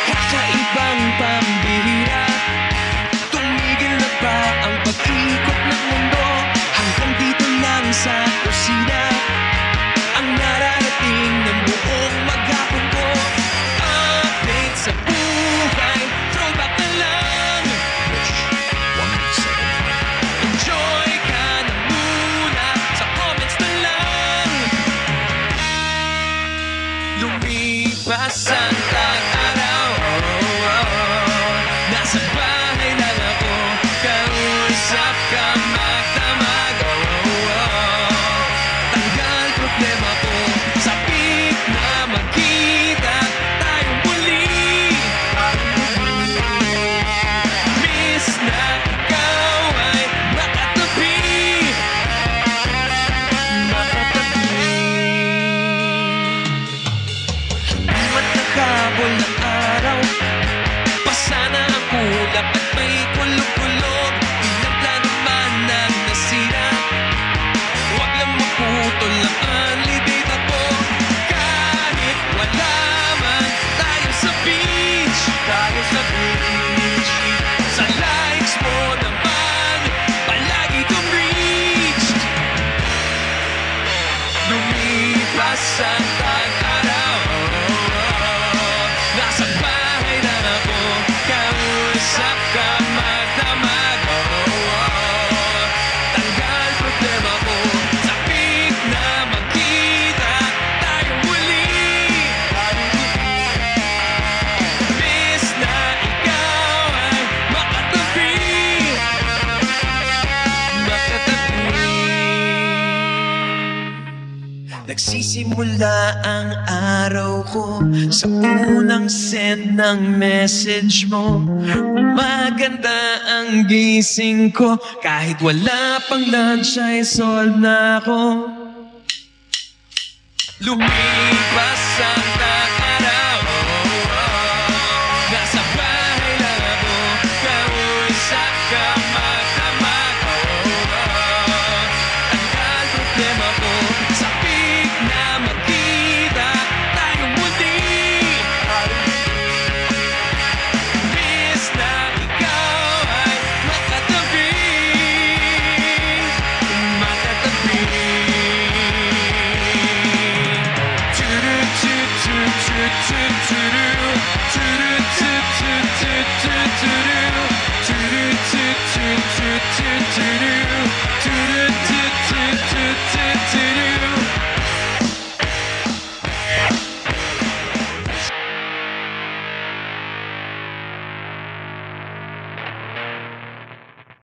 Kakaibang pambihira, tumigil na ba ang pag-ikot ng mundo? Hanggang dito lang sa kusina ang nararating ng buong maghapon ko. Update sa buhay, throwback na lang. Enjoy ka na muna, sa comments na lang. Lumipas ang tag-araw, nasa bahay lang ako, kausap ka magdamag. Tanggal problema ko, sabik na magkita tayong muli. Miss na ikaw ay makatabi. Limat na kabol ng araw, pasana ang kulap at may kulog-kulog. Ilang plano man ang nasira, huwag lang maputol lang ang libita ko. Kahit wala man tayo sa beach, sa likes mo naman palagi kong reached. Lumipas ang tag-araw, nasa bahay lang ako, kausap ka magdamag. Tanggal problema ko, sabik na magkita tayong muli. Miss na ikaw ay makatabi. Nagsisimula ang araw ko sa unang send ng message mo. Maganda ang gising ko, kahit wala pang lunch ay solve na ako. Lumipas ang tag-araw, nasa bahay lang ako, kausap ka magdamag. Tanggal problema ko, sabik na magkita tayong muli. Miss na ikaw ay makatabi. Makatabi.